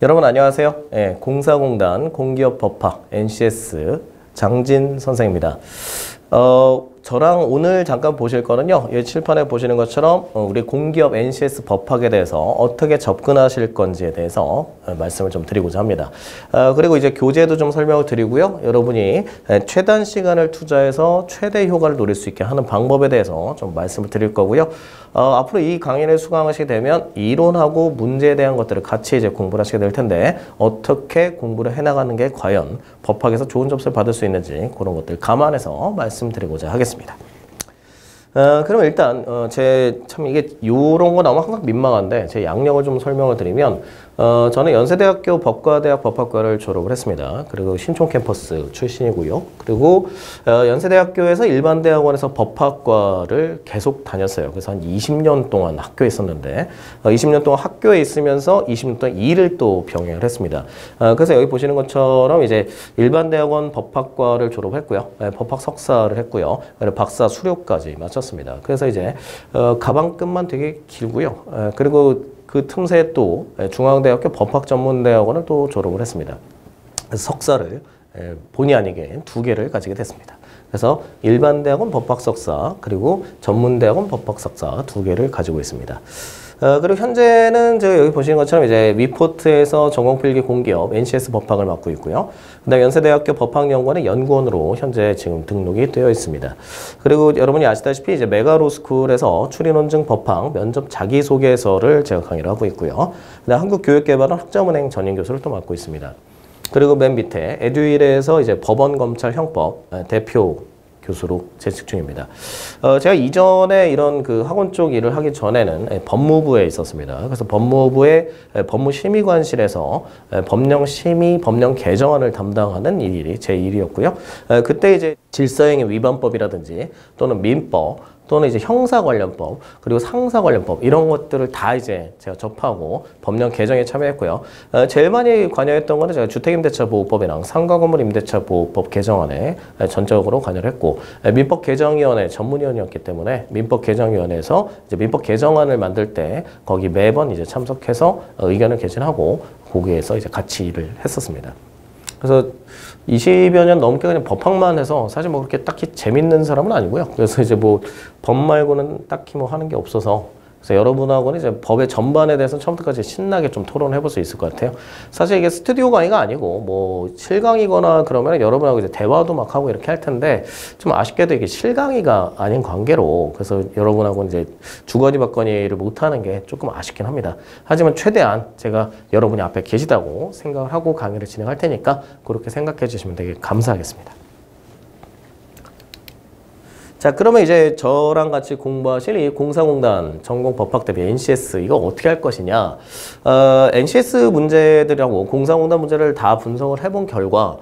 여러분 안녕하세요. 공사공단 공기업 법학 NCS 장진 선생입니다. 저랑 오늘 잠깐 보실 거는요. 이 칠판에 보시는 것처럼 우리 공기업 NCS 법학에 대해서 어떻게 접근하실 건지에 대해서 말씀을 좀 드리고자 합니다. 그리고 이제 교재도 좀 설명을 드리고요. 여러분이 최단 시간을 투자해서 최대 효과를 노릴 수 있게 하는 방법에 대해서 좀 말씀을 드릴 거고요. 앞으로 이 강의를 수강하시게 되면 이론하고 문제에 대한 것들을 같이 이제 공부를 하시게 될 텐데 어떻게 공부를 해나가는 게 과연 법학에서 좋은 점수를 받을 수 있는지 그런 것들 감안해서 말씀드리고자 하겠습니다. 그럼 일단 참 이게 요런 거 나오면 항상 민망한데 제 양력을 좀 설명을 드리면 저는 연세대학교 법과대학 법학과를 졸업을 했습니다. 그리고 신촌 캠퍼스 출신이고요. 그리고 연세대학교에서 일반대학원에서 법학과를 계속 다녔어요. 그래서 한 20년 동안 학교에 있었는데 20년 동안 학교에 있으면서 20년 동안 일을 또 병행을 했습니다. 그래서 여기 보시는 것처럼 이제 일반대학원 법학과를 졸업했고요. 법학 석사를 했고요. 그리고 박사 수료까지 마쳤습니다. 그래서 이제 가방끈만 되게 길고요. 그리고 그 틈새에 또 중앙대학교 법학전문대학원을 또 졸업을 했습니다. 그래서 석사를 본의 아니게 2개를 가지게 됐습니다. 그래서 일반대학원 법학석사 그리고 전문대학원 법학석사 2개를 가지고 있습니다. 그리고 현재는 제가 여기 보시는 것처럼 이제 위포트에서 전공필기 공기업 NCS 법학을 맡고 있고요. 그다음 연세대학교 법학연구원의 연구원으로 현재 지금 등록이 되어 있습니다. 그리고 여러분이 아시다시피 이제 메가로스쿨에서 추리논증 법학 면접 자기소개서를 제가 강의를 하고 있고요. 그다음 한국교육개발원 학점은행 전임교수를 또 맡고 있습니다. 그리고 맨 밑에 에듀윌에서 이제 법원검찰 형법 대표 교수로 재직 중입니다. 제가 이전에 이런 그 학원 쪽 일을 하기 전에는 법무부에 있었습니다. 그래서 법무부의 법무심의관실에서 법령심의, 법령 개정안을 담당하는 일이 제 일이었고요. 그때 이제 질서행위 위반법이라든지 또는 민법 또는 이제 형사 관련법 그리고 상사 관련법 이런 것들을 다 이제 제가 접하고 법령 개정에 참여했고요. 제일 많이 관여했던 거는 제가 주택임대차보호법이랑 상가건물임대차보호법 개정안에 전적으로 관여를 했고 민법개정위원회 전문위원이었기 때문에 민법개정위원회에서 이제 민법 개정안을 만들 때 거기 매번 이제 참석해서 의견을 개진하고 거기에서 이제 같이 일을 했었습니다. 그래서 20여 년 넘게 그냥 법학만 해서 사실 뭐 그렇게 딱히 재밌는 사람은 아니고요. 그래서 이제 뭐 법 말고는 딱히 뭐 하는 게 없어서 그래서 여러분하고는 이제 법의 전반에 대해서 처음부터까지 신나게 좀 토론을 해볼 수 있을 것 같아요. 사실 이게 스튜디오 강의가 아니고 뭐 실강이거나 그러면 여러분하고 이제 대화도 막 하고 이렇게 할 텐데 좀 아쉽게도 이게 실강의가 아닌 관계로 그래서 여러분하고 이제 주거니 받거니를 못하는 게 조금 아쉽긴 합니다. 하지만 최대한 제가 여러분이 앞에 계시다고 생각을 하고 강의를 진행할 테니까 그렇게 생각해 주시면 되게 감사하겠습니다. 자, 그러면 이제 저랑 같이 공부하실 이 공사공단 전공법학대비 NCS 이거 어떻게 할 것이냐. NCS 문제들하고 공사공단 문제를 다 분석을 해본 결과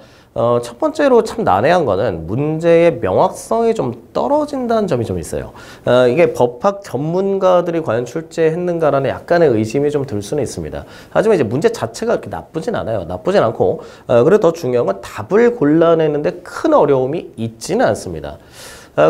첫 번째로 참 난해한 거는 문제의 명확성이 좀 떨어진다는 점이 좀 있어요. 이게 법학 전문가들이 과연 출제했는가라는 약간의 의심이 좀 들 수는 있습니다. 하지만 이제 문제 자체가 그렇게 나쁘진 않아요. 나쁘진 않고 그리고 더 중요한 건 답을 골라내는데 큰 어려움이 있지는 않습니다.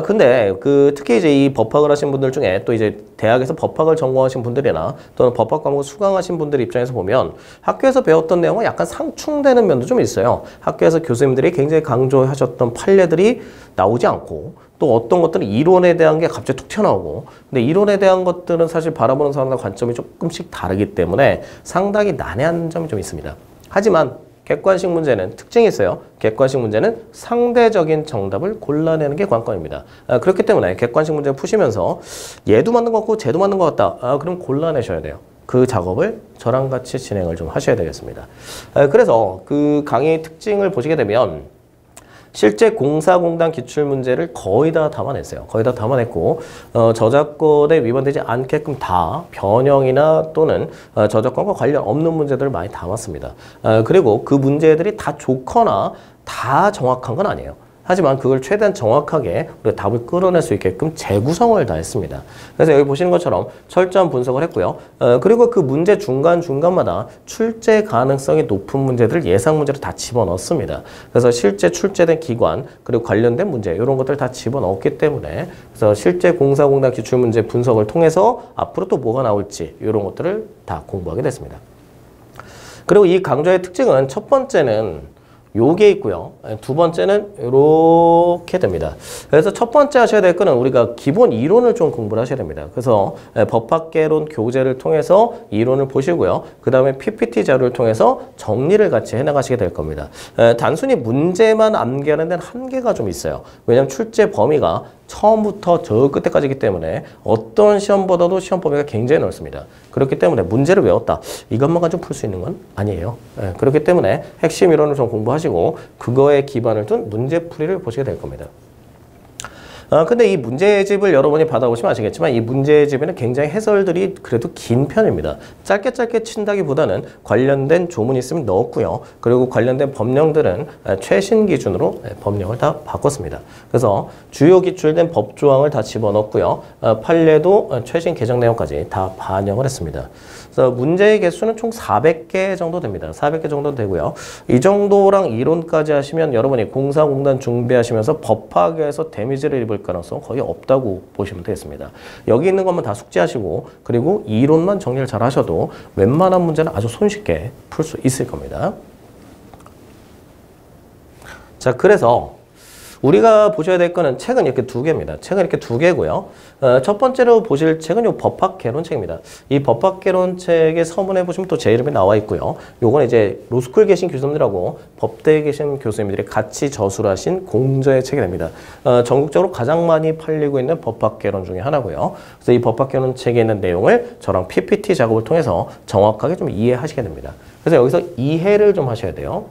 근데 특히 이제 이 법학을 하신 분들 중에 또 이제 대학에서 법학을 전공하신 분들이나 또는 법학 과목을 수강하신 분들 입장에서 보면 학교에서 배웠던 내용과 약간 상충되는 면도 좀 있어요. 학교에서 교수님들이 굉장히 강조하셨던 판례들이 나오지 않고 또 어떤 것들은 이론에 대한 게 갑자기 툭 튀어나오고 근데 이론에 대한 것들은 사실 바라보는 사람과 관점이 조금씩 다르기 때문에 상당히 난해한 점이 좀 있습니다. 하지만 객관식 문제는 특징이 있어요. 객관식 문제는 상대적인 정답을 골라내는 게 관건입니다. 그렇기 때문에 객관식 문제를 푸시면서 얘도 맞는 것 같고 쟤도 맞는 것 같다. 그럼 골라내셔야 돼요. 그 작업을 저랑 같이 진행을 좀 하셔야 되겠습니다. 그래서 그 강의 특징을 보시게 되면 실제 공사공단 기출문제를 거의 다 담아냈어요. 거의 다 담아냈고 저작권에 위반되지 않게끔 다 변형이나 또는 저작권과 관련 없는 문제들을 많이 담았습니다. 그리고 그 문제들이 다 좋거나 다 정확한 건 아니에요. 하지만 그걸 최대한 정확하게 우리가 답을 끌어낼 수 있게끔 재구성을 다 했습니다. 그래서 여기 보시는 것처럼 철저한 분석을 했고요. 그리고 그 문제 중간중간마다 출제 가능성이 높은 문제들을 예상 문제로 다 집어넣습니다. 그래서 실제 출제된 기관 그리고 관련된 문제 이런 것들을 다 집어넣었기 때문에 그래서 실제 공사공단 기출문제 분석을 통해서 앞으로 또 뭐가 나올지 이런 것들을 다 공부하게 됐습니다. 그리고 이 강좌의 특징은 첫 번째는 요게 있고요. 두 번째는 이렇게 됩니다. 그래서 첫 번째 하셔야 될 거는 우리가 기본 이론을 좀 공부를 하셔야 됩니다. 그래서 법학개론 교재를 통해서 이론을 보시고요. 그 다음에 PPT 자료를 통해서 정리를 같이 해나가시게 될 겁니다. 단순히 문제만 암기하는 데는 한계가 좀 있어요. 왜냐하면 출제 범위가 처음부터 저 끝에까지이기 때문에 어떤 시험보다도 시험 범위가 굉장히 넓습니다. 그렇기 때문에 문제를 외웠다. 이것만 가지고 풀 수 있는 건 아니에요. 그렇기 때문에 핵심 이론을 좀 공부하시고 그거에 기반을 둔 문제풀이를 보시게 될 겁니다. 근데 이 문제집을 여러분이 받아보시면 아시겠지만 이 문제집에는 굉장히 해설들이 그래도 긴 편입니다. 짧게 친다기보다는 관련된 조문이 있으면 넣었고요. 그리고 관련된 법령들은 최신 기준으로 법령을 다 바꿨습니다. 그래서 주요 기출된 법조항을 다 집어넣었고요. 판례도 최신 개정 내용까지 다 반영을 했습니다. 그래서 문제의 개수는 총 400개 정도 됩니다. 400개 정도 되고요. 이 정도랑 이론까지 하시면 여러분이 공사공단 준비하시면서 법학에서 데미지를 입을 가능성 거의 없다고 보시면 되겠습니다. 여기 있는 것만 다 숙지하시고 그리고 이론만 정리를 잘 하셔도 웬만한 문제는 아주 손쉽게 풀 수 있을 겁니다. 자, 그래서 우리가 보셔야 될 거는 책은 이렇게 두 개입니다. 책은 이렇게 두 개고요. 첫 번째로 보실 책은 이 법학개론책입니다. 이 법학개론책의 서문에 보시면 또 제 이름이 나와 있고요. 요건 이제 로스쿨 계신 교수님들하고 법대에 계신 교수님들이 같이 저술하신 공저의 책이 됩니다. 전국적으로 가장 많이 팔리고 있는 법학개론 중에 하나고요. 그래서 이 법학개론책에 있는 내용을 저랑 PPT 작업을 통해서 정확하게 좀 이해하시게 됩니다. 그래서 여기서 이해를 좀 하셔야 돼요.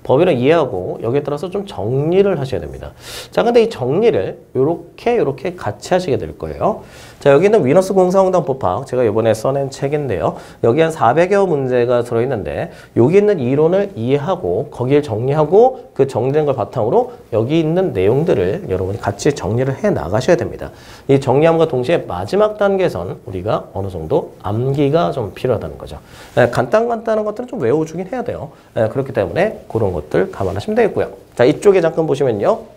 법의를 이해하고 여기에 따라서 좀 정리를 하셔야 됩니다. 자, 근데 이 정리를 요렇게 같이 하시게 될 거예요. 자, 여기는 위너스 공사공단 법학 제가 이번에 써낸 책인데요. 여기 한 400여 문제가 들어있는데 여기 있는 이론을 이해하고 거기에 정리하고 그 정리된 걸 바탕으로 여기 있는 내용들을 여러분이 같이 정리를 해 나가셔야 됩니다. 이 정리함과 동시에 마지막 단계에선 우리가 어느 정도 암기가 좀 필요하다는 거죠. 간단한 것들은 좀 외워주긴 해야 돼요. 그렇기 때문에 그런 것들 감안하시면 되겠고요. 자, 이쪽에 잠깐 보시면요.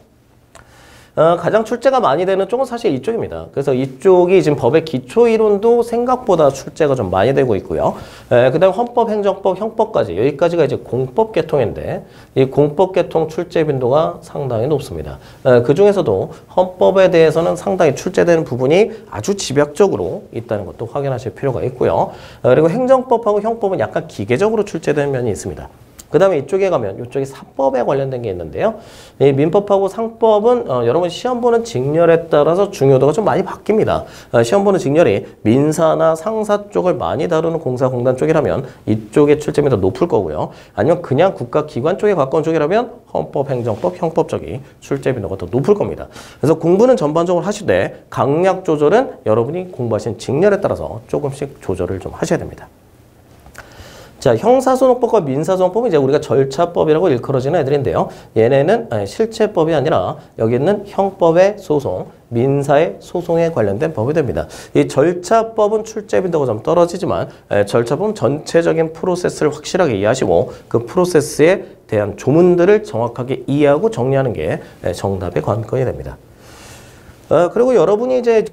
가장 출제가 많이 되는 쪽은 사실 이쪽입니다. 그래서 이쪽이 지금 법의 기초이론도 생각보다 출제가 좀 많이 되고 있고요. 그 다음에 헌법, 행정법, 형법까지 여기까지가 이제 공법 계통인데 이 공법 계통 출제 빈도가 상당히 높습니다. 그 중에서도 헌법에 대해서는 상당히 출제되는 부분이 아주 집약적으로 있다는 것도 확인하실 필요가 있고요. 그리고 행정법하고 형법은 약간 기계적으로 출제되는 면이 있습니다. 그 다음에 이쪽에 가면 이쪽이 사법에 관련된 게 있는데요. 이 민법하고 상법은 여러분 시험 보는 직렬에 따라서 중요도가 좀 많이 바뀝니다. 시험 보는 직렬이 민사나 상사 쪽을 많이 다루는 공사공단 쪽이라면 이쪽의 출제점이 더 높을 거고요. 아니면 그냥 국가기관 쪽에 가까운 쪽이라면 헌법, 행정법, 형법 쪽이 출제 빈도가 더 높을 겁니다. 그래서 공부는 전반적으로 하시되 강약 조절은 여러분이 공부하신 직렬에 따라서 조금씩 조절을 좀 하셔야 됩니다. 자, 형사소송법과 민사소송법은 이제 우리가 절차법이라고 일컬어지는 애들인데요. 얘네는 실체법이 아니라 여기 있는 형법의 소송, 민사의 소송에 관련된 법이 됩니다. 이 절차법은 출제 빈도가 좀 떨어지지만 절차법은 전체적인 프로세스를 확실하게 이해하시고 그 프로세스에 대한 조문들을 정확하게 이해하고 정리하는 게 정답의 관건이 됩니다. 그리고 여러분이 이제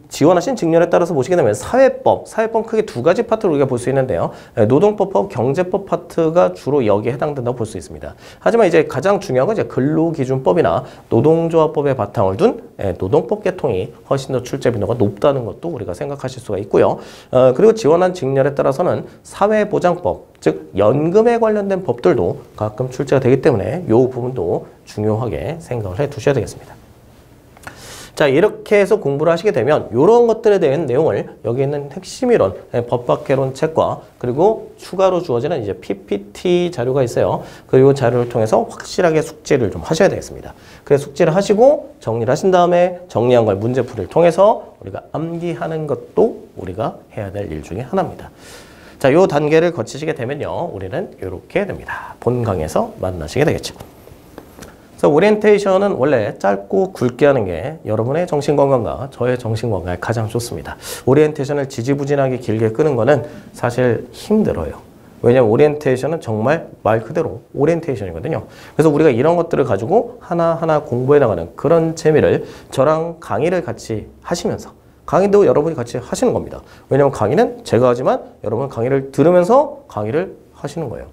지원하신 직렬에 따라서 보시게 되면 사회법 크게 두 가지 파트를 우리가 볼 수 있는데요. 노동법하고 경제법 파트가 주로 여기에 해당된다고 볼 수 있습니다. 하지만 이제 가장 중요한 건 이제 근로기준법이나 노동조합법의 바탕을 둔 노동법 계통이 훨씬 더 출제 빈도가 높다는 것도 우리가 생각하실 수가 있고요. 그리고 지원한 직렬에 따라서는 사회보장법, 즉 연금에 관련된 법들도 가끔 출제가 되기 때문에 이 부분도 중요하게 생각을 해 두셔야 되겠습니다. 자, 이렇게 해서 공부를 하시게 되면 이런 것들에 대한 내용을 여기 있는 핵심 이론, 법학개론 책과 그리고 추가로 주어지는 이제 PPT 자료가 있어요. 그리고 자료를 통해서 확실하게 숙지를 좀 하셔야 되겠습니다. 그래서 숙지를 하시고 정리를 하신 다음에 정리한 걸 문제풀이를 통해서 우리가 암기하는 것도 우리가 해야 될 일 중에 하나입니다. 자, 이 단계를 거치시게 되면요. 우리는 이렇게 됩니다. 본강에서 만나시게 되겠죠. 그래서 오리엔테이션은 원래 짧고 굵게 하는 게 여러분의 정신건강과 저의 정신건강에 가장 좋습니다. 오리엔테이션을 지지부진하게 길게 끄는 거는 사실 힘들어요. 왜냐하면 오리엔테이션은 정말 말 그대로 오리엔테이션이거든요. 그래서 우리가 이런 것들을 가지고 하나하나 공부해 나가는 그런 재미를 저랑 강의를 같이 하시면서 강의도 여러분이 같이 하시는 겁니다. 왜냐하면 강의는 제가 하지만 여러분 강의를 들으면서 강의를 하시는 거예요.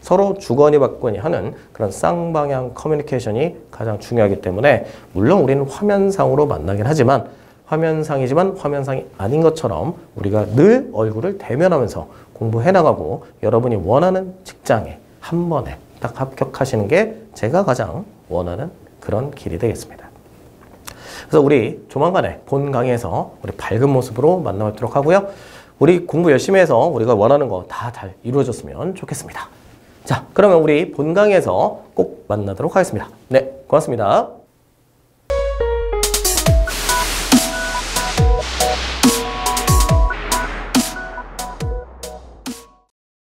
서로 주거니 받거니 하는 그런 쌍방향 커뮤니케이션이 가장 중요하기 때문에 물론 우리는 화면상으로 만나긴 하지만 화면상이지만 화면상이 아닌 것처럼 우리가 늘 얼굴을 대면하면서 공부해 나가고 여러분이 원하는 직장에 한 번에 딱 합격하시는 게 제가 가장 원하는 그런 길이 되겠습니다. 그래서 우리 조만간에 본 강의에서 우리 밝은 모습으로 만나뵙도록 하고요. 우리 공부 열심히 해서 우리가 원하는 거 다 잘 이루어졌으면 좋겠습니다. 자, 그러면 우리 본 강의에서 꼭 만나도록 하겠습니다. 네, 고맙습니다.